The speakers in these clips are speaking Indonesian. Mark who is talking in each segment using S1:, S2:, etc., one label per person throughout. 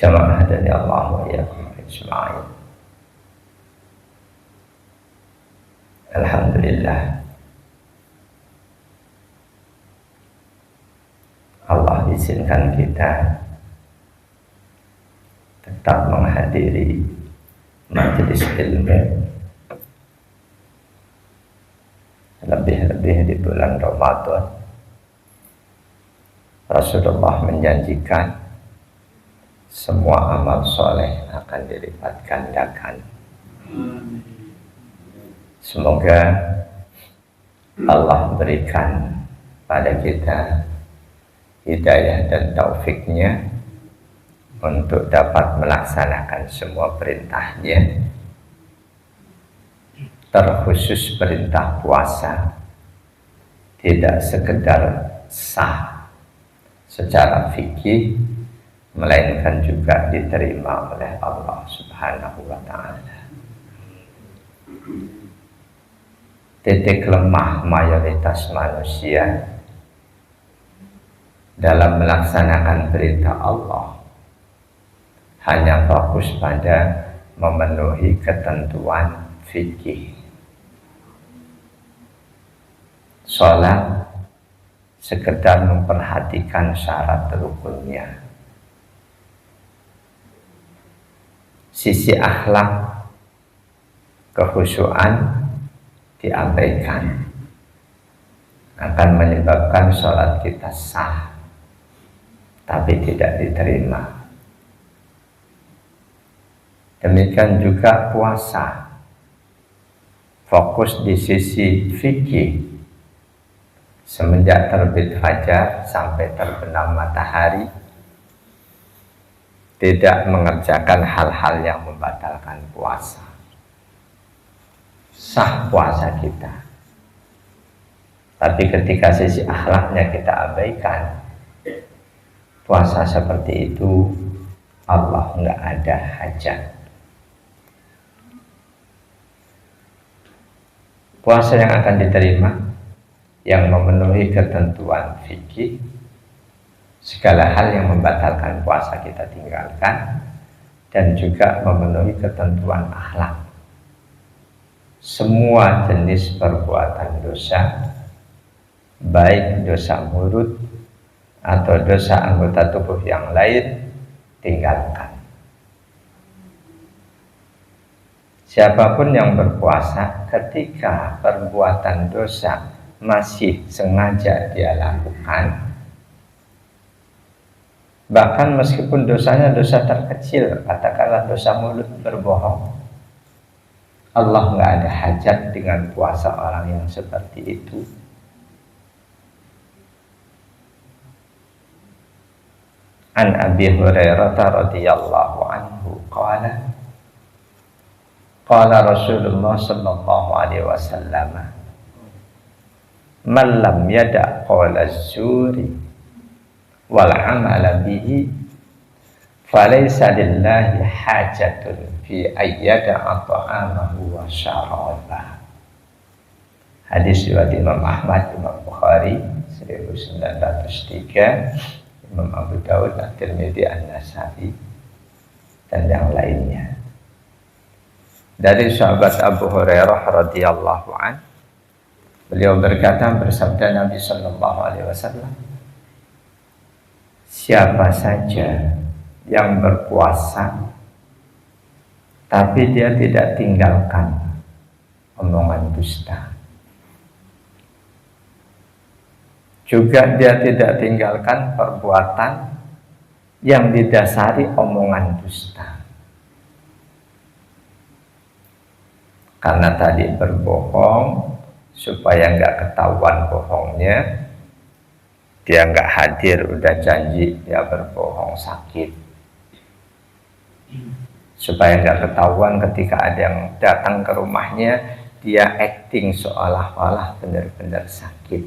S1: Jamaah hadani Allah wa iyyakum ajma'in. Alhamdulillah, Allah izinkan kita tetap menghadiri majelis ilmu, lebih-lebih di bulan Ramadan. Rasulullah menjanjikan semua amal soleh akan dilipat gandakan. Semoga Allah berikan pada kita hidayah dan taufiknya untuk dapat melaksanakan semua perintahnya, terkhusus perintah puasa, tidak sekedar sah secara fikih, melainkan juga diterima oleh Allah Subhanahu wa ta'ala. Titik lemah mayoritas manusia dalam melaksanakan perintah Allah hanya fokus pada memenuhi ketentuan fikih. Sholat sekedar memperhatikan syarat rukunnya. Sisi akhlak, kekhusyuan diabaikan, akan menyebabkan sholat kita sah tapi tidak diterima. Demikian juga puasa, fokus di sisi fikih, semenjak terbit fajar sampai terbenam matahari, tidak mengerjakan hal-hal yang membatalkan puasa. Sah puasa kita, tapi ketika sisi akhlaknya kita abaikan, puasa seperti itu Allah nggak ada hajat. Puasa yang akan diterima, yang memenuhi ketentuan fikih, segala hal yang membatalkan puasa kita tinggalkan, dan juga memenuhi ketentuan akhlak. Semua jenis perbuatan dosa, baik dosa mulut atau dosa anggota tubuh yang lain, tinggalkan. Siapapun yang berpuasa ketika perbuatan dosa masih sengaja dia lakukan, bahkan meskipun dosanya dosa terkecil, katakanlah dosa mulut berbohong, Allah nggak ada hajat dengan puasa orang yang seperti itu. An Abi Hurairah radhiyallahu anhu qala qala Rasulullah sallallahu alaihi wasallam, man lam yada' qawla az-zuri wal 'amala bihi falaysa lillahi hajatun fi ayyada'a ta'amahu wa syarabah. Hadis riwayat Imam Ahmad, Imam Bukhari 1903, Imam Abu Dawud, At-Tirmidzi, An-Nasa'i, dan yang lainnya. Dari sahabat Abu Hurairah radhiyallahu an, beliau berkata, bersabda Nabi sallallahu alaihi wasallam, siapa saja yang berpuasa tapi dia tidak tinggalkan omongan dusta, juga dia tidak tinggalkan perbuatan yang didasari omongan dusta. Karena tadi berbohong, supaya nggak ketahuan bohongnya, dia nggak hadir, udah janji dia berbohong sakit, supaya nggak ketahuan ketika ada yang datang ke rumahnya, dia acting seolah-olah benar-benar sakit.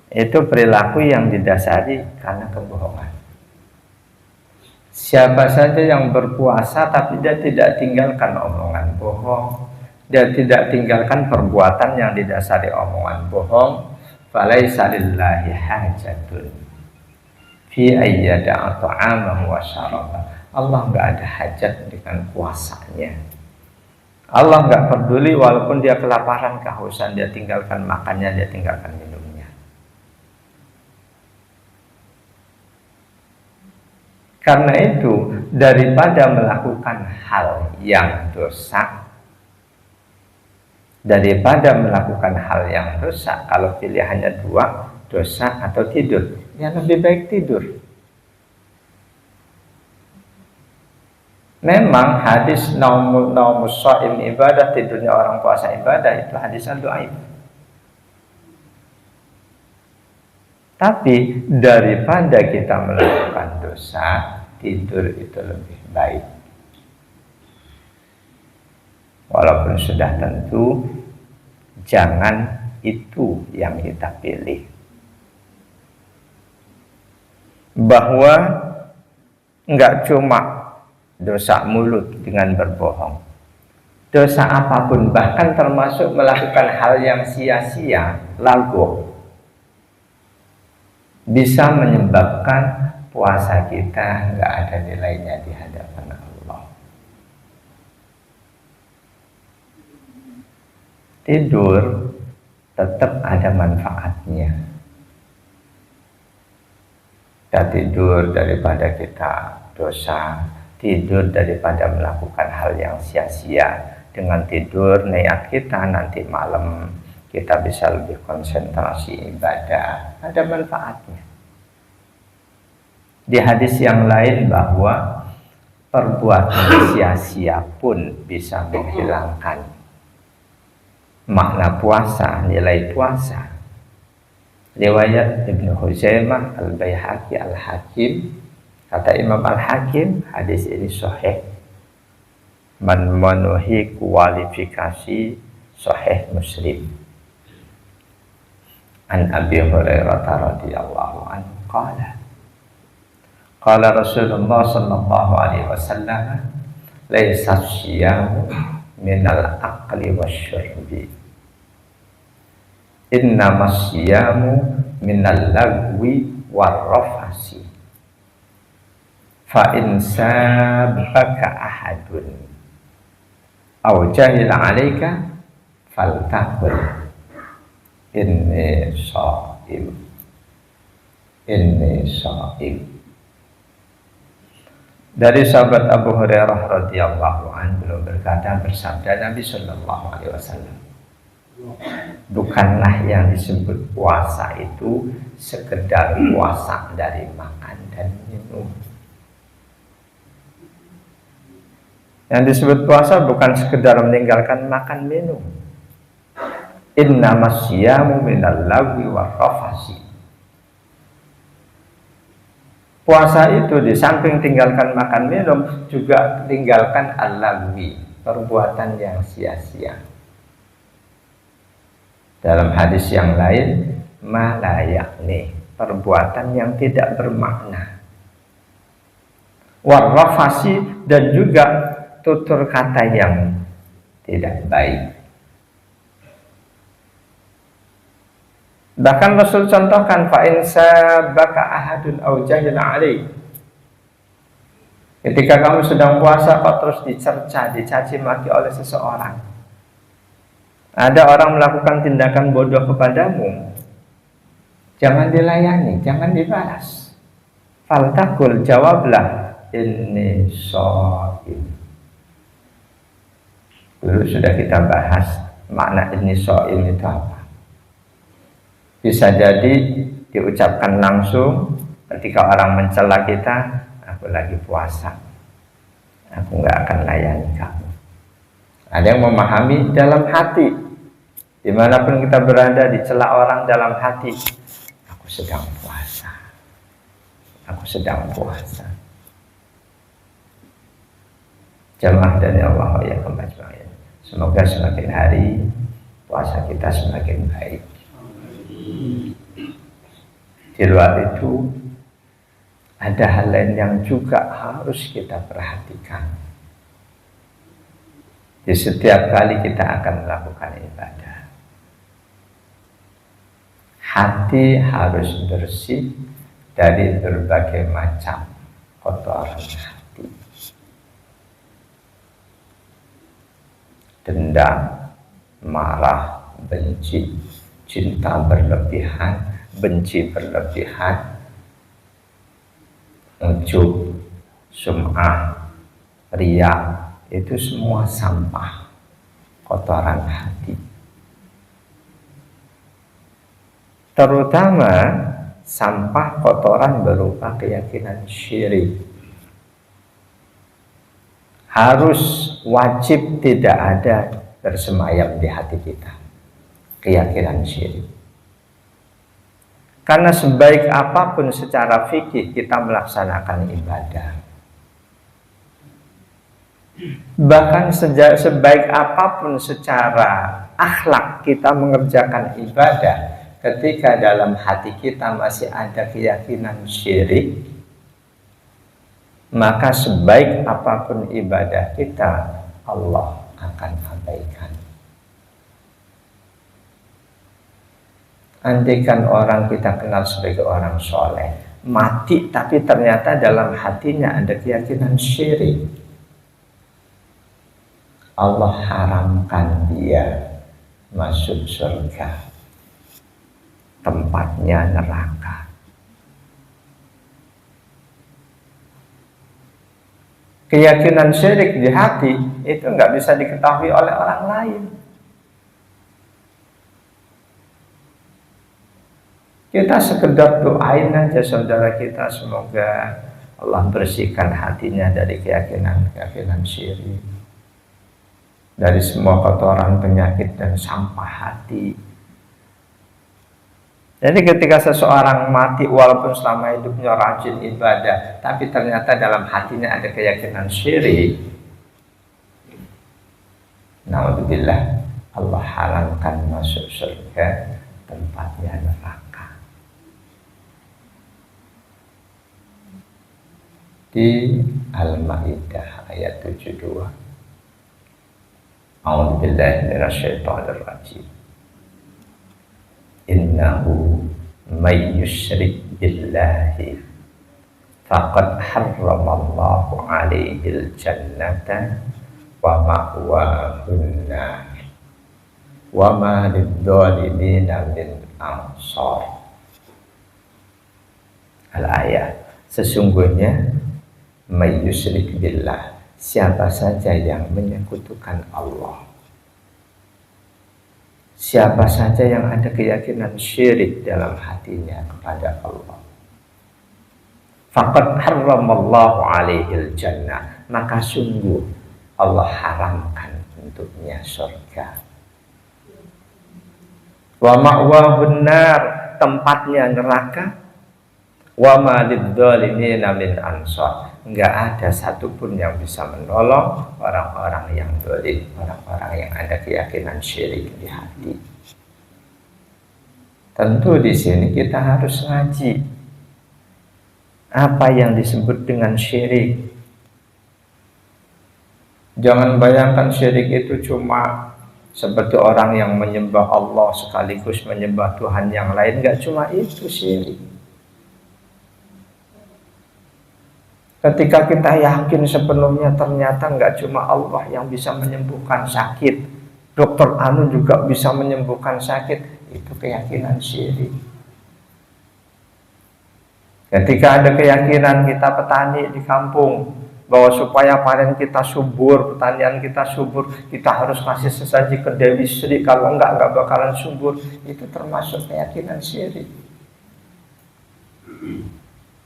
S1: Itu perilaku yang didasari karena kebohongan. Siapa saja yang berpuasa tapi dia tidak tinggalkan omongan bohong, dia tidak tinggalkan perbuatan yang didasari omongan bohong, falaisa lillahi hajatun fi ayyada'a ta'amahu wa syarabah. Allah nggak ada hajat dengan puasanya. Allah nggak peduli walaupun dia kelaparan, kehausan, dia tinggalkan makannya, dia tinggalkan minumnya. Karena itu, daripada melakukan hal yang dosa, kalau pilihannya dua, dosa atau tidur, ya lebih baik tidur. Memang hadis naumus shaim ibadah, tidurnya orang puasa ibadah, itu hadis dhaif. Tapi daripada kita melakukan dosa, tidur itu lebih baik. Walaupun sudah tentu jangan itu yang kita pilih. Bahwa enggak cuma dosa mulut dengan berbohong, dosa apapun, bahkan termasuk melakukan hal yang sia-sia, lagu, bisa menyebabkan puasa kita nggak ada nilainya di hadapan Allah. Tidur tetap ada manfaatnya. Kita tidur daripada kita dosa, tidur daripada melakukan hal yang sia-sia. Dengan tidur niat kita nanti malam kita bisa lebih konsentrasi ibadah, ada manfaatnya. Di hadis yang lain bahwa perbuatan sia-sia pun bisa menghilangkan makna puasa, nilai puasa. Riwayat Ibnu Huzaimah, Al-Baihaqi, Al-Hakim, kata Imam Al-Hakim, hadis ini sahih, memenuhi kualifikasi sahih Muslim. An Abi Hurairah radhiyallahu anhu qala Rasulullah sallallahu alaihi wasallam, laisa syiyamu minal aqli wasyurbi, innamas syiyamu minal lagwi warrafasi, fa in sabaka ahadun aw jahila alaika faltaqul inni sha'im, inni sha'im. Dari sahabat Abu Hurairah radhiyallahu anhu, beliau berkata, bersabda Nabi sallallahu alaihi wasallam, bukanlah yang disebut puasa itu sekedar puasa dari makan dan minum. Yang disebut puasa bukan sekedar meninggalkan makan minum. Innamas syiyamu minal lagwi warrafasi. Puasa itu di samping tinggalkan makan minum, juga tinggalkan al-lagwi, perbuatan yang sia-sia. Dalam hadis yang lain, ma la yakni, perbuatan yang tidak bermakna. Warrafasi, dan juga tutur kata yang tidak baik. Bahkan Rasul contohkan, fa in sabaka ahadun aw jahila alaik. Ketika kamu sedang puasa kok terus dicerca, dicaci maki oleh seseorang, ada orang melakukan tindakan bodoh kepadamu, jangan dilayani, jangan dibalas. Faltakul, jawablah, inni shaim. Dulu sudah kita bahas makna inni shaim itu apa. Bisa jadi diucapkan langsung ketika orang mencela kita, aku lagi puasa, aku nggak akan layani kamu. Ada yang memahami dalam hati, dimanapun kita berada, dicela orang dalam hati, aku sedang puasa, aku sedang puasa. Jamaah dari Allah ya kembali. Semoga semakin hari puasa kita semakin baik. Di luar itu ada hal lain yang juga harus kita perhatikan. Di setiap kali kita akan melakukan ibadah, hati harus bersih dari berbagai macam kotoran hati. Dendam, marah, benci, cinta berlebihan, benci berlebihan, ujub, sum'ah, riya, itu semua sampah kotoran hati. Terutama sampah kotoran berupa keyakinan syirik. Harus wajib tidak ada bersemayam di hati kita keyakinan syirik. Karena sebaik apapun secara fikih kita melaksanakan ibadah, bahkan sebaik apapun secara akhlak kita mengerjakan ibadah, ketika dalam hati kita masih ada keyakinan syirik, maka sebaik apapun ibadah kita, Allah akan abaikan. Andaikan orang kita kenal sebagai orang soleh, mati tapi ternyata dalam hatinya ada keyakinan syirik, Allah haramkan dia masuk surga, tempatnya neraka. Keyakinan syirik di hati itu nggak bisa diketahui oleh orang lain. Kita sekedar doain aja saudara kita, semoga Allah bersihkan hatinya dari keyakinan syirik, dari semua kotoran, penyakit, dan sampah hati. Jadi ketika seseorang mati walaupun selama hidupnya rajin ibadah, tapi ternyata dalam hatinya ada keyakinan syirik, naudzubillah, Allah haramkan masuk surga, tempatnya neraka. Di Al-Maidah ayat 72. A'udzubillahi minasyaitonir rajim. Innahu may yusyrik billahi faqad harramallahu alaihil jannata wa ma'wahun nar wa ma lidzalimina min ansar. Al-ayat. Sesungguhnya may yusyrik billah, siapa saja yang menyekutukan Allah, siapa saja yang ada keyakinan syirik dalam hatinya kepada Allah, faqad harramallahu alaihil jannah, maka sungguh Allah haramkan untuknya surga. Wa ma'wahun nar, tempatnya neraka. Wa ma lidzalimina min ansar, enggak ada satupun yang bisa menolong orang-orang yang zalim, orang-orang yang ada keyakinan syirik di hati. Tentu di sini kita harus ngaji apa yang disebut dengan syirik. Jangan bayangkan syirik itu cuma seperti orang yang menyembah Allah sekaligus menyembah Tuhan yang lain. Enggak cuma itu syirik. Ketika kita yakin sepenuhnya ternyata enggak cuma Allah yang bisa menyembuhkan sakit, dokter anu juga bisa menyembuhkan sakit, itu keyakinan syirik. Ketika ada keyakinan kita petani di kampung bahwa supaya panen kita subur, pertanian kita subur, kita harus kasih sesaji ke Dewi Sri, kalau enggak bakalan subur, itu termasuk keyakinan syirik.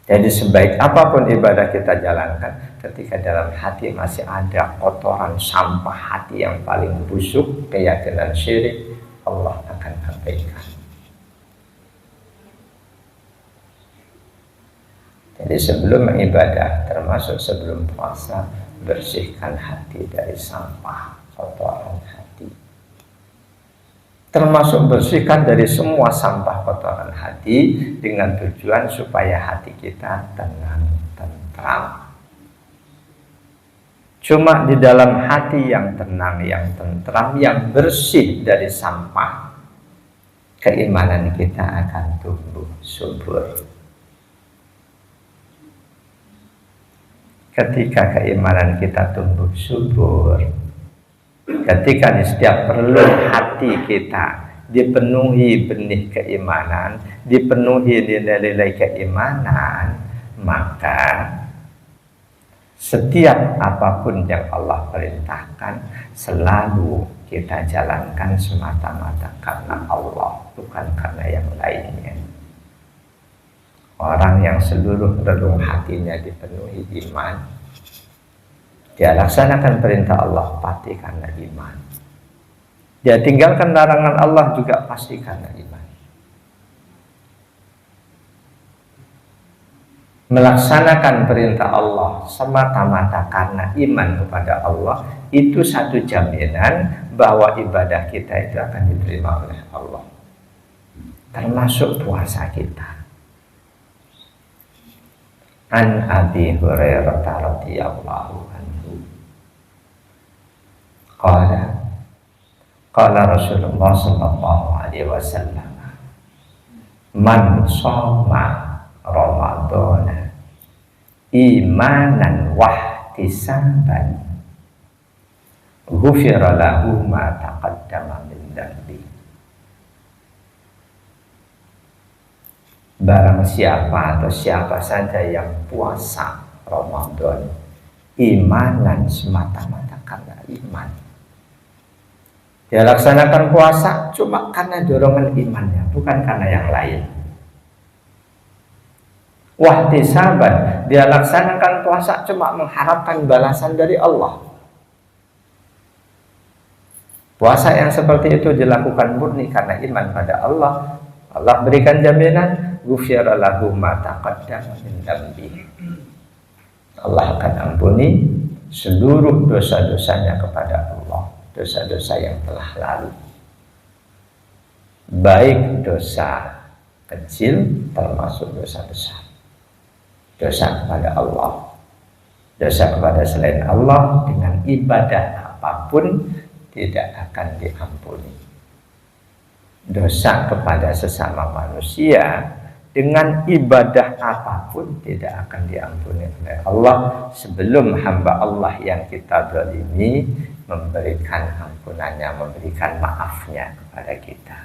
S1: Jadi sebaik apapun ibadah kita jalankan, ketika dalam hati masih ada kotoran sampah hati yang paling busuk, keyakinan syirik, Allah akan abaikan. Jadi sebelum ibadah, termasuk sebelum puasa, bersihkan hati dari sampah kotoran hati. Termasuk bersihkan dari semua sampah kotoran hati dengan tujuan supaya hati kita tenang, tentram. Cuma di dalam hati yang tenang, yang tentram, yang bersih dari sampah, keimanan kita akan tumbuh subur. ketika keimanan kita tumbuh subur, ketika di setiap relung hati kita dipenuhi benih keimanan, dipenuhi nilai-nilai keimanan, maka setiap apapun yang Allah perintahkan selalu kita jalankan semata-mata karena Allah, bukan karena yang lainnya. Orang yang seluruh relung hatinya dipenuhi iman, dia laksanakan perintah Allah pasti karena iman. Dia tinggalkan larangan Allah juga pasti karena iman. Melaksanakan perintah Allah semata-mata karena iman kepada Allah, itu satu jaminan bahwa ibadah kita itu akan diterima oleh Allah, termasuk puasa kita. An Abi Hurairah radhiyallahu anhu qala Rasulullah sallallahu alaihi wasallam, man shoma Ramadana imanan wahtisaban ghufira lahu ma taqaddama min dhanbi. Barang siapa atau siapa saja yang puasa Ramadan imanan semata-mata karena iman, dia laksanakan puasa cuma karena dorongan imannya, bukan karena yang lain. Wahtisaban, dia laksanakan puasa cuma mengharapkan balasan dari Allah. Puasa yang seperti itu dilakukan murni karena iman pada Allah. Allah berikan jaminan, ghufira lahu ma taqaddama min dhanbi. Allah akan ampuni seluruh dosa-dosanya kepada Allah, dosa-dosa yang telah lalu, baik dosa kecil termasuk dosa besar. Dosa kepada Allah, dosa kepada selain Allah dengan ibadah apapun tidak akan diampuni. Dosa kepada sesama manusia dengan ibadah apapun tidak akan diampuni oleh Allah sebelum hamba Allah yang kita zalimi memberikan ampunannya, memberikan maafnya kepada kita.